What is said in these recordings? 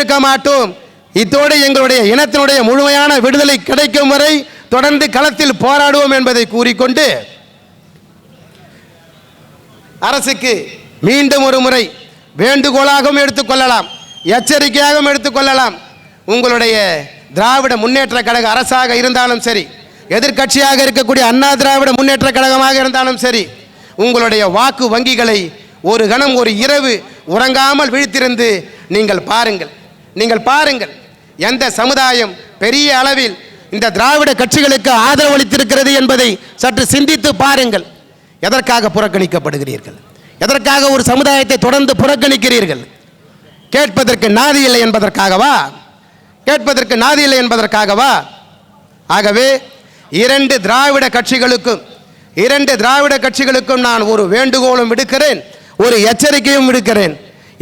இருக்க மாட்டோம். இத்தோடு எங்களுடைய இனத்தினுடைய முழுமையான விடுதலை கிடைக்கும் வரை தொடர்ந்து களத்தில் போராடுவோம் என்பதை கூறிக்கொண்டு அரசுக்கு மீண்டும் ஒரு முறை வேண்டுகோளாகவும் எடுத்துக்கொள்ளலாம், எச்சரிக்கையாகவும் எடுத்துக்கொள்ளலாம். உங்களுடைய திராவிட முன்னேற்ற கழக அரசாக இருந்தாலும் சரி, எதிர்க்கட்சியாக இருக்கக்கூடிய அண்ணா திராவிட முன்னேற்ற கழகமாக இருந்தாலும் சரி, உங்களுடைய வாக்கு வங்கிகளை ஒரு கணம் ஒரு இரவு உறங்காமல் விழித்திருந்து நீங்கள் பாருங்கள் எந்த சமுதாயம் பெரிய அளவில் இந்த திராவிட கட்சிகளுக்கு ஆதரவு அளித்திருக்கிறது என்பதை சற்று சிந்தித்து பாருங்கள். எதற்காக புறக்கணிக்கப்படுகிறீர்கள்? எதற்காக ஒரு சமுதாயத்தை தொடர்ந்து புறக்கணிக்கிறீர்கள்? கேட்பதற்கு நாதி இல்லை என்பதற்காகவா? ஆகவே இரண்டு திராவிட கட்சிகளுக்கும் நான் ஒரு வேண்டுகோளும் விடுக்கிறேன், ஒரு எச்சரிக்கையும் விடுக்கிறேன்.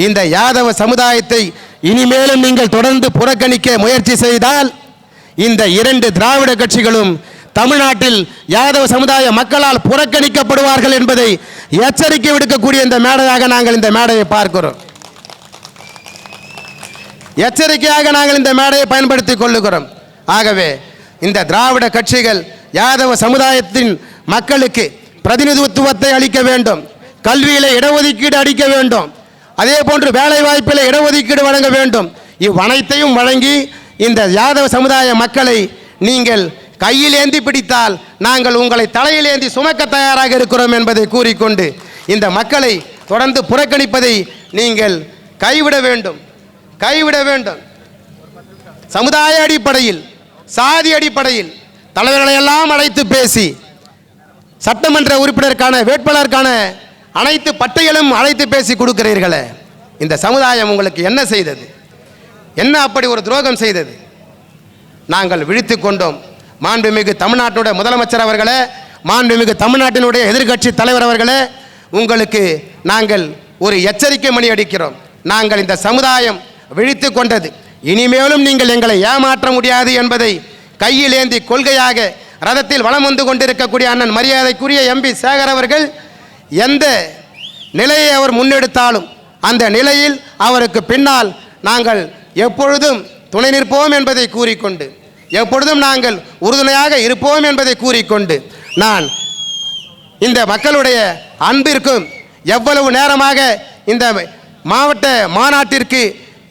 இந்த யாதவ சமுதாயத்தை இனிமேலும் நீங்கள் தொடர்ந்து புறக்கணிக்க முயற்சி செய்தால் இந்த இரண்டு திராவிட கட்சிகளும் தமிழ்நாட்டில் யாதவ சமுதாய மக்களால் புறக்கணிக்கப்படுவார்கள் என்பதை எச்சரிக்கை விடுக்கக்கூடிய இந்த மேடையாக நாங்கள் இந்த மேடையை பார்க்கிறோம். எச்சரிக்கையாக நாங்கள் இந்த மேடையை பயன்படுத்திக் கொள்ளுகிறோம். ஆகவே இந்த திராவிட கட்சிகள் யாதவ சமுதாயத்தின் மக்களுக்கு பிரதிநிதித்துவத்தை அளிக்க வேண்டும், கல்வியில இடஒதுக்கீடு அளிக்க வேண்டும், அதே போன்று வேலை வாய்ப்பில் இடஒதுக்கீடு வழங்க வேண்டும். இவ்வனைத்தையும் வழங்கி இந்த யாதவ சமுதாய மக்களை நீங்கள் கையில் ஏந்தி பிடித்தால் நாங்கள் உங்களை தலையில் ஏந்தி சுமக்க தயாராக இருக்கிறோம் என்பதை கூறிக்கொண்டு இந்த மக்களை தொடர்ந்து புறக்கணிப்பதை நீங்கள் கைவிட வேண்டும். சமுதாய அடிப்படையில், சாதி அடிப்படையில் தலைவர்களை எல்லாம் அழைத்து பேசி சட்டமன்ற உறுப்பினருக்கான வேட்பாளருக்கான அனைத்து பட்டியலும் அழைத்து பேசி கொடுக்கிறீர்களே, இந்த சமுதாயம் உங்களுக்கு என்ன செய்தது? என்ன அப்படி ஒரு துரோகம் செய்தது? நாங்கள் விழித்து கொண்டோம். மாண்புமிகு தமிழ்நாட்டினுடைய முதலமைச்சர் அவர்களே, மாண்புமிகு தமிழ்நாட்டினுடைய எதிர்க்கட்சி தலைவர் அவர்களே, உங்களுக்கு நாங்கள் ஒரு எச்சரிக்கை மணி அடிக்கிறோம். நாங்கள் இந்த சமுதாயம் விழித்து கொண்டது, இனிமேலும் நீங்கள் எங்களை ஏமாற்ற முடியாது என்பதை கையில் ஏந்தி கொள்கையாக ரதத்தில் வலம் வந்து கொண்டிருக்கக்கூடிய அண்ணன் மரியாதைக்குரிய எம்பி சேகர் அவர்கள் எந்த நிலையை அவர் முன்னெடுத்தாலும் அந்த நிலையில் அவருக்கு பின்னால் நாங்கள் எப்பொழுதும் துணை நிற்போம் என்பதை கூறிக்கொண்டு, எப்பொழுதும் நாங்கள் உறுதுணையாக இருப்போம் என்பதை கூறிக்கொண்டு, நான் இந்த மக்களுடைய அன்பிற்கும் எவ்வளவு நேரமாக இந்த மாவட்ட மாநாட்டிற்கு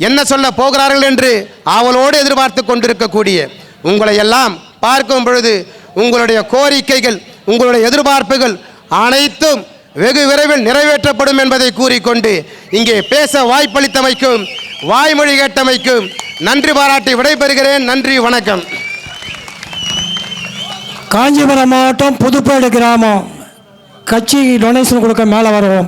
என்ன சொல்ல போகிறார்கள் என்று ஆவலோடு எதிர்பார்த்து கொண்டிருக்கக்கூடிய உங்களை எல்லாம் பார்க்கும் பொழுது உங்களுடைய கோரிக்கைகள், உங்களுடைய எதிர்பார்ப்புகள் அனைத்தும் வெகு விரைவில் நிறைவேற்றப்படும் என்பதை கூறிக்கொண்டு இங்கே பேச வாய்ப்பளித்தமைக்கும் வாய்மொழி கேட்டமைக்கும் நன்றி பாராட்டி விடைபெறுகிறேன். நன்றி, வணக்கம். காஞ்சிபுரம் மாவட்டம் புதுப்பேடு கிராமம் கட்சி டொனேஷன் கொடுக்க மேலே வருவோம்.